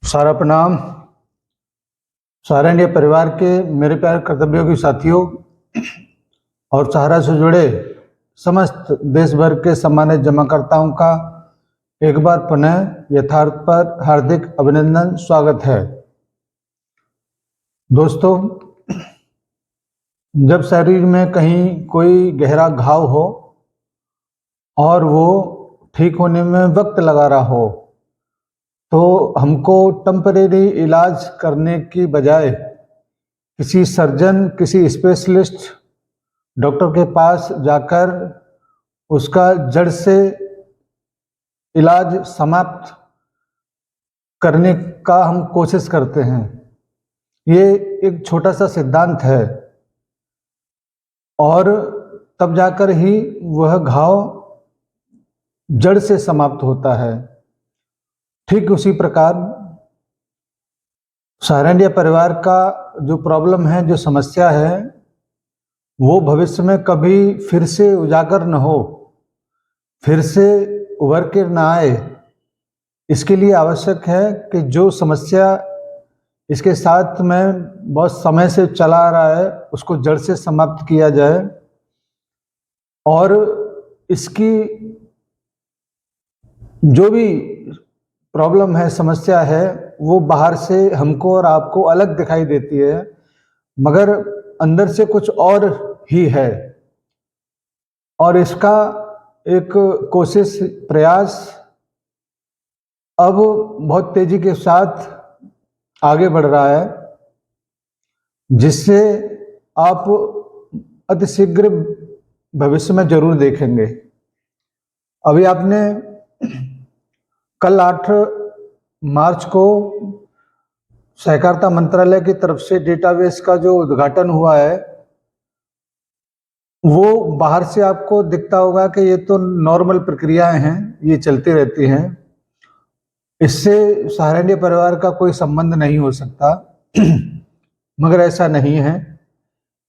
सारा प्रणाम। सारा इंडिया परिवार के मेरे प्यारे कर्तव्योगी साथियों और सहारा से जुड़े समस्त देश भर के सम्मानित जमाकर्ताओं का एक बार पुनः यथार्थ पर हार्दिक अभिनंदन, स्वागत है। दोस्तों, जब शरीर में कहीं कोई गहरा घाव हो और वो ठीक होने में वक्त लगा रहा हो तो हमको टेम्परेरी इलाज करने की बजाय किसी सर्जन, किसी स्पेशलिस्ट डॉक्टर के पास जाकर उसका जड़ से इलाज समाप्त करने का हम कोशिश करते हैं। ये एक छोटा सा सिद्धांत है और तब जाकर ही वह घाव जड़ से समाप्त होता है। ठीक उसी प्रकार सहारा इंडिया परिवार का जो प्रॉब्लम है, जो समस्या है, वो भविष्य में कभी फिर से उजागर न हो, फिर से उभर के न आए, इसके लिए आवश्यक है कि जो समस्या इसके साथ में बहुत समय से चला आ रहा है उसको जड़ से समाप्त किया जाए और इसकी जो भी प्रॉब्लम है, समस्या है, वो बाहर से हमको और आपको अलग दिखाई देती है मगर अंदर से कुछ और ही है। और इसका एक कोशिश, प्रयास अब बहुत तेजी के साथ आगे बढ़ रहा है, जिससे आप अतिशीघ्र भविष्य में जरूर देखेंगे। अभी आपने कल 8 मार्च को सहकारिता मंत्रालय की तरफ से डेटाबेस का जो उद्घाटन हुआ है, वो बाहर से आपको दिखता होगा कि ये तो नॉर्मल प्रक्रियाएं हैं, ये चलती रहती हैं, इससे सहारा इंडिया परिवार का कोई संबंध नहीं हो सकता। मगर ऐसा नहीं है,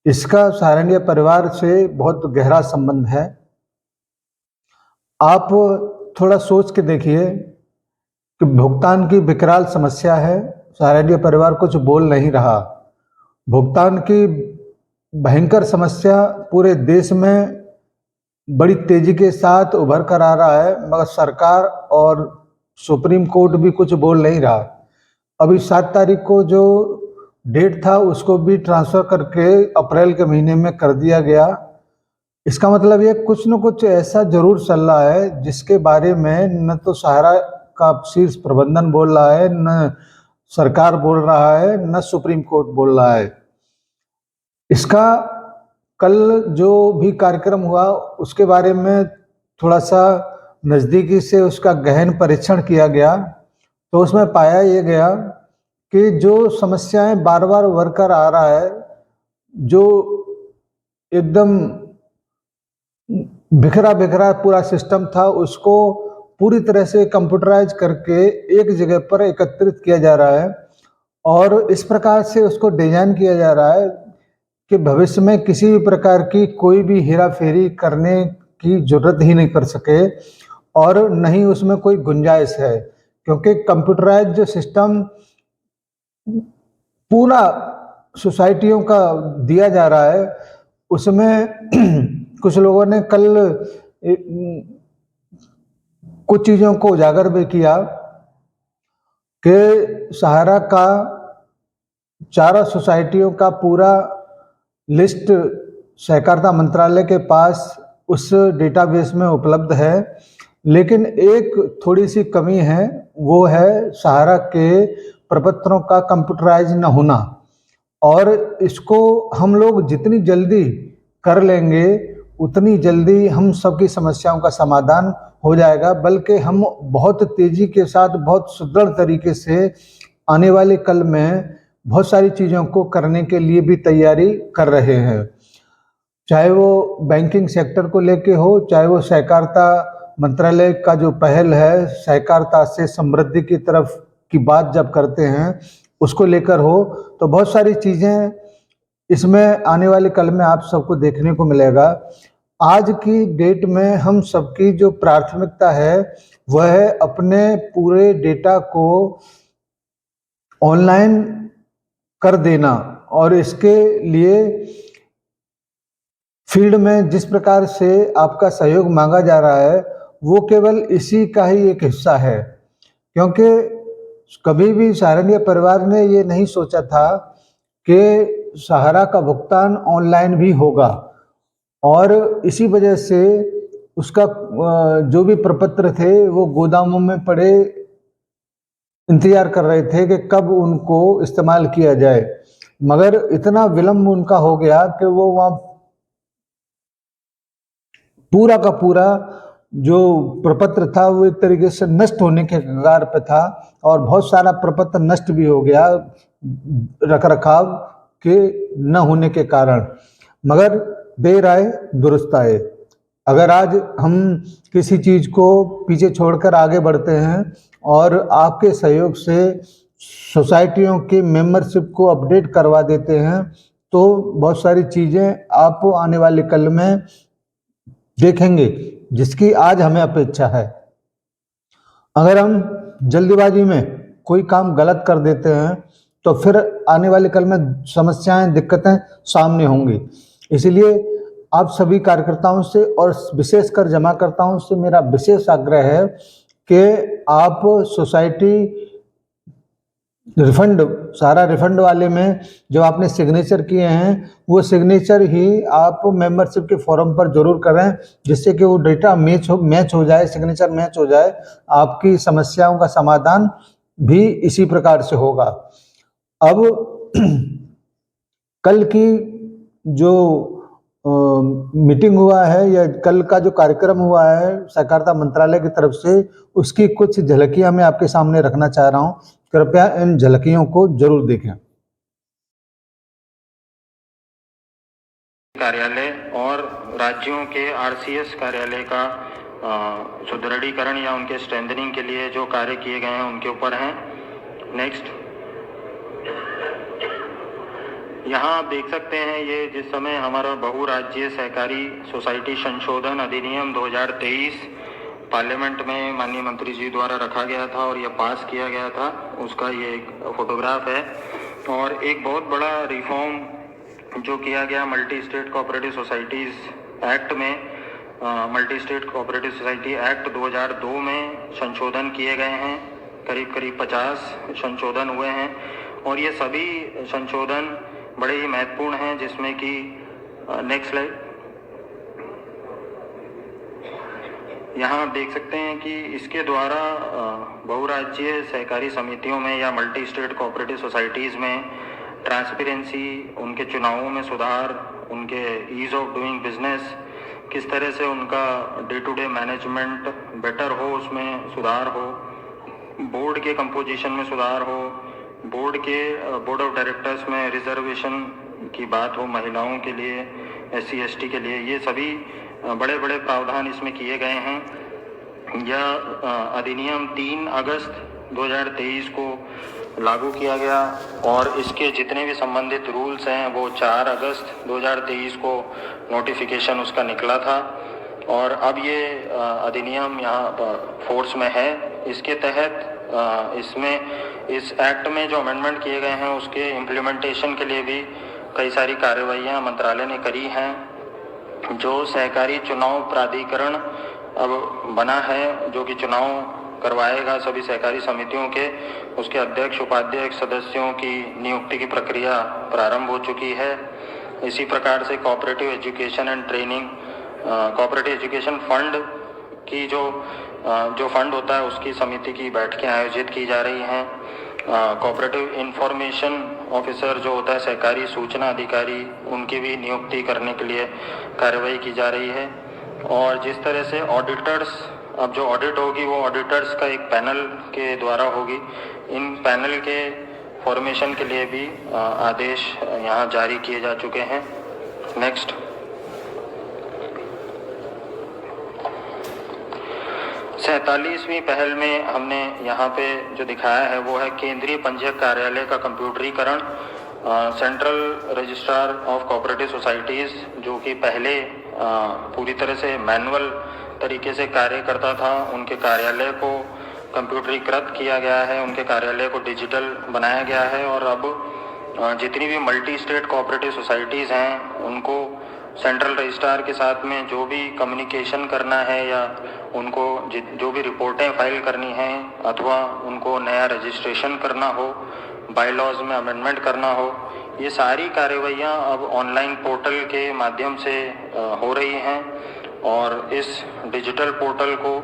इसका सहारा इंडिया परिवार से बहुत गहरा संबंध है। आप थोड़ा सोच के देखिए कि भुगतान की विकराल समस्या है, सहारा इंडिया परिवार कुछ बोल नहीं रहा। भुगतान की भयंकर समस्या पूरे देश में बड़ी तेजी के साथ उभर कर आ रहा है, मगर सरकार और सुप्रीम कोर्ट भी कुछ बोल नहीं रहा। अभी 7 तारीख को जो डेट था उसको भी ट्रांसफर करके अप्रैल के महीने में कर दिया गया। इसका मतलब ये कुछ न कुछ ऐसा जरूर चल रहा है जिसके बारे में न तो सहारा का शीर्ष प्रबंधन बोल रहा है, न सरकार बोल रहा है, न सुप्रीम कोर्ट बोल रहा है। इसका कल जो भी कार्यक्रम हुआ उसके बारे में थोड़ा सा नज़दीकी से उसका गहन परीक्षण किया गया तो उसमें पाया ये गया कि जो समस्याएं बार बार उभर कर आ रहा है, जो एकदम बिखरा बिखरा पूरा सिस्टम था, उसको पूरी तरह से कंप्यूटराइज करके एक जगह पर एकत्रित किया जा रहा है और इस प्रकार से उसको डिजाइन किया जा रहा है कि भविष्य में किसी भी प्रकार की कोई भी हेरा फेरी करने की जरूरत ही नहीं कर सके और नहीं उसमें कोई गुंजाइश है, क्योंकि कंप्यूटराइज जो सिस्टम पूरा सोसाइटियों का दिया जा रहा है उसमें कुछ लोगों ने कल कुछ चीज़ों को उजागर भी किया कि सहारा का 4 सोसाइटियों का पूरा लिस्ट सहकारिता मंत्रालय के पास उस डेटाबेस में उपलब्ध है, लेकिन एक थोड़ी सी कमी है, वो है सहारा के प्रपत्रों का कंप्यूटराइज न होना। और इसको हम लोग जितनी जल्दी कर लेंगे उतनी जल्दी हम सबकी समस्याओं का समाधान हो जाएगा, बल्कि हम बहुत तेजी के साथ, बहुत सुदृढ़ तरीके से आने वाले कल में बहुत सारी चीज़ों को करने के लिए भी तैयारी कर रहे हैं। चाहे वो बैंकिंग सेक्टर को लेके हो, चाहे वो सहकारिता मंत्रालय का जो पहल है सहकारिता से समृद्धि की तरफ की बात जब करते हैं उसको लेकर हो, तो बहुत सारी चीज़ें इसमें आने वाले कल में आप सबको देखने को मिलेगा। आज की डेट में हम सबकी जो प्राथमिकता है वह है अपने पूरे डेटा को ऑनलाइन कर देना और इसके लिए फील्ड में जिस प्रकार से आपका सहयोग मांगा जा रहा है वो केवल इसी का ही एक हिस्सा है, क्योंकि कभी भी सहारनीय परिवार ने ये नहीं सोचा था कि सहारा का भुगतान ऑनलाइन भी होगा, और इसी वजह से उसका जो भी प्रपत्र थे वो गोदामों में पड़े इंतजार कर रहे थे कि कब उनको इस्तेमाल किया जाए, मगर इतना विलम्ब उनका हो गया कि वो वहाँ पूरा का पूरा जो प्रपत्र था वो एक तरीके से नष्ट होने के कगार पे था, और बहुत सारा प्रपत्र नष्ट भी हो गया रखरखाव के न होने के कारण। मगर देर आए दुरुस्त आए। अगर आज हम किसी चीज़ को पीछे छोड़कर आगे बढ़ते हैं और आपके सहयोग से सोसाइटियों की मेंबरशिप को अपडेट करवा देते हैं तो बहुत सारी चीज़ें आप आने वाले कल में देखेंगे जिसकी आज हमें अपेक्षा है। अगर हम जल्दीबाजी में कोई काम गलत कर देते हैं तो फिर आने वाले कल में समस्याएं दिक्कतें सामने होंगी। इसीलिए आप सभी कार्यकर्ताओं से और विशेषकर जमाकर्ताओं से मेरा विशेष आग्रह है कि आप सोसाइटी रिफंड, सारा रिफंड वाले में जो आपने सिग्नेचर किए हैं वो सिग्नेचर ही आप मेंबरशिप के फॉर्म पर जरूर करें, जिससे कि वो डेटा मैच हो जाए, सिग्नेचर मैच हो जाए। आपकी समस्याओं का समाधान भी इसी प्रकार से होगा। अब कल की जो मीटिंग हुआ है या कल का जो कार्यक्रम हुआ है सहकारिता मंत्रालय की तरफ से, उसकी कुछ झलकियां मैं आपके सामने रखना चाह रहा हूं। कृपया इन झलकियों को जरूर देखें। कार्यालय और राज्यों के आरसीएस कार्यालय का सुदृढ़ीकरण या उनके स्ट्रेंथनिंग के लिए जो कार्य किए गए हैं उनके ऊपर हैं। नेक्स्ट, यहाँ आप देख सकते हैं ये जिस समय हमारा बहुराज्यीय सहकारी सोसाइटी संशोधन अधिनियम 2023 पार्लियामेंट में माननीय मंत्री जी द्वारा रखा गया था और यह पास किया गया था, उसका ये एक फोटोग्राफ है। और एक बहुत बड़ा रिफॉर्म जो किया गया multi state cooperative societies act में, multi state cooperative society act 2002 में संशोधन किए गए हैं। करीब 50 संशोधन हुए हैं और ये सभी संशोधन बड़े ही महत्वपूर्ण हैं, जिसमें कि नेक्स्ट स्लाइड, यहाँ आप देख सकते हैं कि इसके द्वारा बहुराज्यीय सहकारी समितियों में या मल्टी स्टेट कोऑपरेटिव सोसाइटीज़ में ट्रांसपेरेंसी, उनके चुनावों में सुधार, उनके ईज़ ऑफ डूइंग बिजनेस, किस तरह से उनका day to day management better हो, उसमें सुधार हो, बोर्ड के कंपोजिशन में सुधार हो, बोर्ड ऑफ डायरेक्टर्स में रिजर्वेशन की बात हो महिलाओं के लिए, SC ST के लिए, ये सभी बड़े बड़े प्रावधान इसमें किए गए हैं। यह अधिनियम 3 अगस्त 2023 को लागू किया गया और इसके जितने भी संबंधित रूल्स हैं वो 4 अगस्त 2023 को नोटिफिकेशन उसका निकला था और अब ये अधिनियम यहाँ फोर्स में है। इसके तहत इसमें इस एक्ट में जो अमेंडमेंट किए गए हैं उसके इम्प्लीमेंटेशन के लिए भी कई सारी कार्रवाइयाँ मंत्रालय ने करी हैं। जो सहकारी चुनाव प्राधिकरण अब बना है, जो कि चुनाव करवाएगा सभी सहकारी समितियों के, उसके अध्यक्ष उपाध्यक्ष सदस्यों की नियुक्ति की प्रक्रिया प्रारंभ हो चुकी है। इसी प्रकार से cooperative education and training, cooperative education fund की जो फंड होता है उसकी समिति की बैठकें आयोजित की जा रही हैं। कोऑपरेटिव इंफॉर्मेशन ऑफिसर जो होता है सहकारी सूचना अधिकारी, उनकी भी नियुक्ति करने के लिए कार्रवाई की जा रही है। और जिस तरह से ऑडिटर्स, अब जो ऑडिट होगी वो ऑडिटर्स का एक पैनल के द्वारा होगी। इन पैनल के फॉर्मेशन के लिए भी आदेश यहाँ जारी किए जा चुके हैं। नेक्स्ट, 47वीं पहल में हमने यहाँ पे जो दिखाया है वो है केंद्रीय पंजीयक कार्यालय का कंप्यूटरीकरण। Central registrar of cooperative societies, जो कि पहले पूरी तरह से मैनुअल तरीके से कार्य करता था, उनके कार्यालय को कंप्यूटरीकृत किया गया है, उनके कार्यालय को डिजिटल बनाया गया है और अब जितनी भी मल्टी स्टेट कोऑपरेटिव सोसाइटीज़ हैं उनको सेंट्रल रजिस्ट्रार के साथ में जो भी कम्युनिकेशन करना है या उनको जो भी रिपोर्टें फाइल करनी हैं अथवा उनको नया रजिस्ट्रेशन करना हो, बायलॉज में अमेंडमेंट करना हो, ये सारी कार्रवाइयाँ अब ऑनलाइन पोर्टल के माध्यम से हो रही हैं। और इस डिजिटल पोर्टल को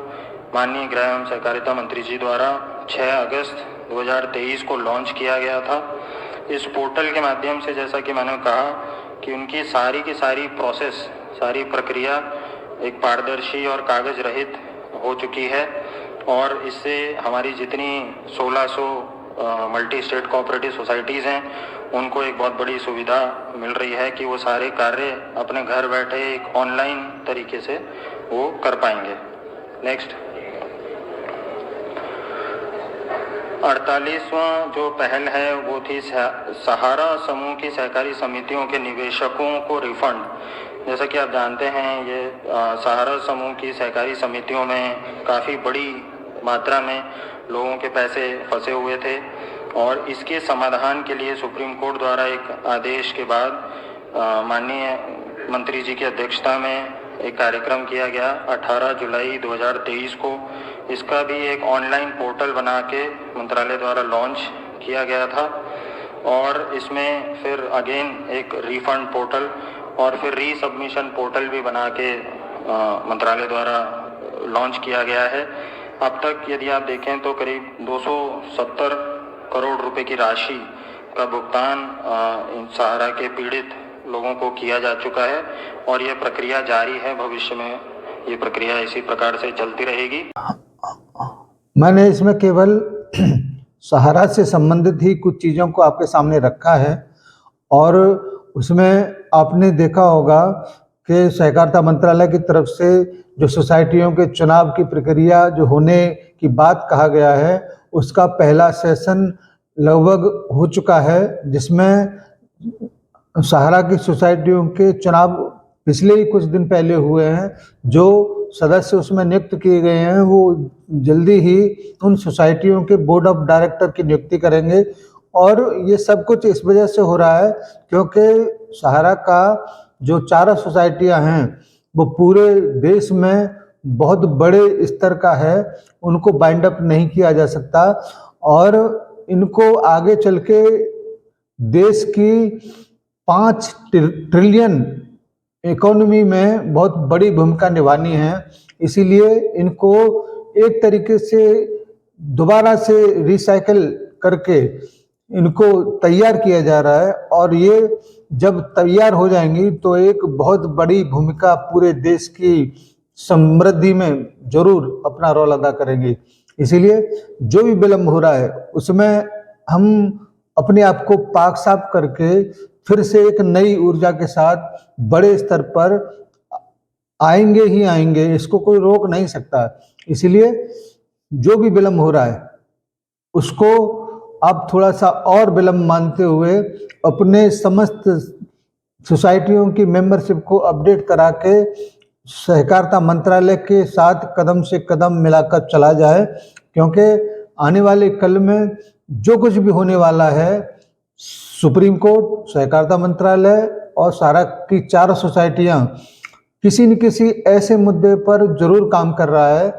माननीय गृह एवं सहकारिता मंत्री जी द्वारा 6 अगस्त 2023 को लॉन्च किया गया था। इस पोर्टल के माध्यम से जैसा कि मैंने कहा कि उनकी सारी की सारी प्रोसेस, सारी प्रक्रिया एक पारदर्शी और कागज रहित हो चुकी है और इससे हमारी जितनी 1600 मल्टी स्टेट कोऑपरेटिव सोसाइटीज़ हैं उनको एक बहुत बड़ी सुविधा मिल रही है कि वो सारे कार्य अपने घर बैठे एक ऑनलाइन तरीके से वो कर पाएंगे। नेक्स्ट, 48वां जो पहल है वो थी सहारा समूह की सहकारी समितियों के निवेशकों को रिफंड। जैसा कि आप जानते हैं ये सहारा समूह की सहकारी समितियों में काफ़ी बड़ी मात्रा में लोगों के पैसे फंसे हुए थे और इसके समाधान के लिए सुप्रीम कोर्ट द्वारा एक आदेश के बाद माननीय मंत्री जी की अध्यक्षता में एक कार्यक्रम किया गया 18 जुलाई 2023 को। इसका भी एक ऑनलाइन पोर्टल बना के मंत्रालय द्वारा लॉन्च किया गया था और इसमें फिर अगेन एक रिफंड पोर्टल और फिर रीसबमिशन पोर्टल भी बना के मंत्रालय द्वारा लॉन्च किया गया है। अब तक यदि आप देखें तो करीब 270 करोड़ रुपए की राशि का भुगतान इन सहारा के पीड़ित लोगों को किया जा चुका है और ये प्रक्रिया जारी है। भविष्य में ये प्रक्रिया इसी प्रकार से चलती रहेगी। मैंने इसमें केवल सहारा से संबंधित ही कुछ चीज़ों को आपके सामने रखा है और उसमें आपने देखा होगा कि सहकारिता मंत्रालय की तरफ से जो सोसाइटियों के चुनाव की प्रक्रिया जो होने की बात कहा गया है उसका पहला सेशन लगभग हो चुका है, जिसमें सहारा की सोसाइटियों के चुनाव पिछले ही कुछ दिन पहले हुए हैं। जो सदस्य उसमें नियुक्त किए गए हैं वो जल्दी ही उन सोसाइटियों के बोर्ड ऑफ डायरेक्टर की नियुक्ति करेंगे और ये सब कुछ इस वजह से हो रहा है क्योंकि सहारा का जो 4 सोसाइटियां हैं वो पूरे देश में बहुत बड़े स्तर का है, उनको बाइंड अप नहीं किया जा सकता और इनको आगे चल के देश की 5 ट्रिलियन इकोनॉमी में बहुत बड़ी भूमिका निभानी है। इसीलिए इनको एक तरीके से दोबारा से रिसाइकल करके इनको तैयार किया जा रहा है और ये जब तैयार हो जाएंगी तो एक बहुत बड़ी भूमिका पूरे देश की समृद्धि में जरूर अपना रोल अदा करेंगी। इसीलिए जो भी विलम्ब हो रहा है उसमें हम अपने आप को पाक साफ करके फिर से एक नई ऊर्जा के साथ बड़े स्तर पर आएंगे ही आएंगे, इसको कोई रोक नहीं सकता। इसलिए जो भी विलम्ब हो रहा है उसको आप थोड़ा सा और विलम्ब मानते हुए अपने समस्त सोसाइटियों की मेंबरशिप को अपडेट करा के सहकारिता मंत्रालय के साथ कदम से कदम मिलाकर चला जाए, क्योंकि आने वाले कल में जो कुछ भी होने वाला है सुप्रीम कोर्ट, सहकारिता मंत्रालय और सहारा की 4 सोसाइटियां किसी न किसी ऐसे मुद्दे पर जरूर काम कर रहा है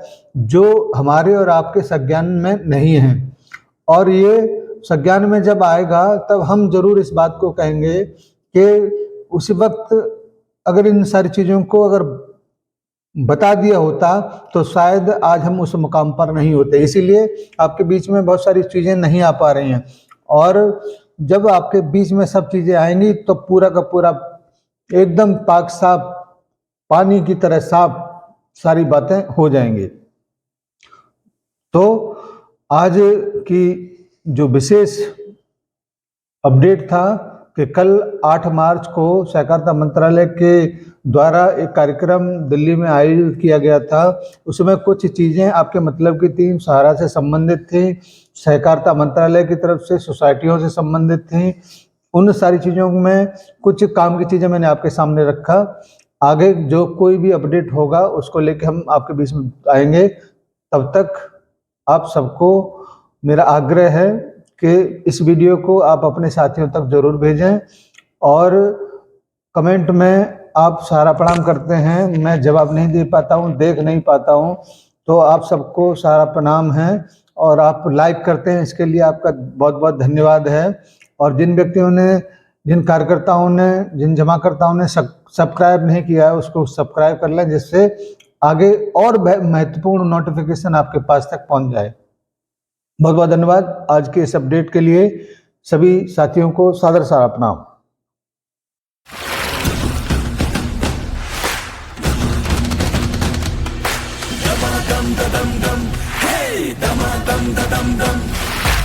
जो हमारे और आपके संज्ञान में नहीं है और ये संज्ञान में जब आएगा तब हम जरूर इस बात को कहेंगे कि उसी वक्त अगर इन सारी चीज़ों को अगर बता दिया होता तो शायद आज हम उस मुकाम पर नहीं होते। इसीलिए आपके बीच में बहुत सारी चीज़ें नहीं आ पा रही हैं और जब आपके बीच में सब चीज़ें आएंगी तो पूरा का पूरा एकदम पाक साफ पानी की तरह साफ सारी बातें हो जाएंगी। तो आज की जो विशेष अपडेट था कि कल 8 मार्च को सहकारिता मंत्रालय के द्वारा एक कार्यक्रम दिल्ली में आयोजित किया गया था। उसमें कुछ चीज़ें आपके मतलब की थी, सहारा से संबंधित थी, सहकारिता मंत्रालय की तरफ से सोसाइटियों से संबंधित थी। उन सारी चीज़ों में कुछ काम की चीज़ें मैंने आपके सामने रखा। आगे जो कोई भी अपडेट होगा उसको लेकर हम आपके बीच में आएंगे। तब तक आप सबको मेरा आग्रह है कि इस वीडियो को आप अपने साथियों तक जरूर भेजें और कमेंट में आप सारा प्रणाम करते हैं, मैं जवाब नहीं दे पाता हूँ, देख नहीं पाता हूँ, तो आप सबको सारा प्रणाम है और आप लाइक करते हैं, इसके लिए आपका बहुत बहुत धन्यवाद है। और जिन व्यक्तियों ने, जिन कार्यकर्ताओं ने, जिन जमाकर्ताओं ने सब्सक्राइब नहीं किया है उसको सब्सक्राइब कर लें, जिससे आगे और महत्वपूर्ण नोटिफिकेशन आपके पास तक पहुंच जाए। बहुत बहुत धन्यवाद। आज के इस अपडेट के लिए सभी साथियों को सादर सारा प्रणाम।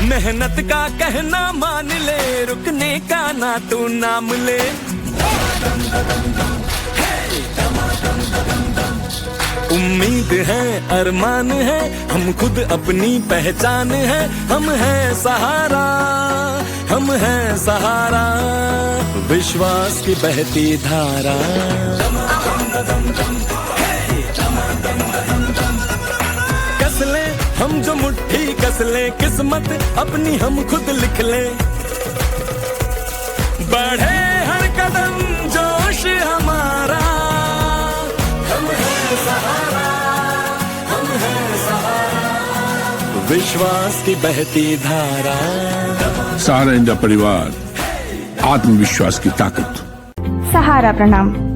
मेहनत का कहना मान ले, रुकने का ना तू नाम ले। उम्मीद है, अरमान है, हम खुद अपनी पहचान है। हम हैं सहारा, हम हैं सहारा, विश्वास की बहती धारा। कस ले हम जो मुट्ठी कस ले, किस्मत अपनी हम खुद लिख ले। बढ़े हर कदम जोश हमारा, हम हैं सहारा, हम हैं सहारा, विश्वास की बहती धारा। सहारा इंडिया परिवार, आत्मविश्वास की ताकत। सहारा प्रणाम।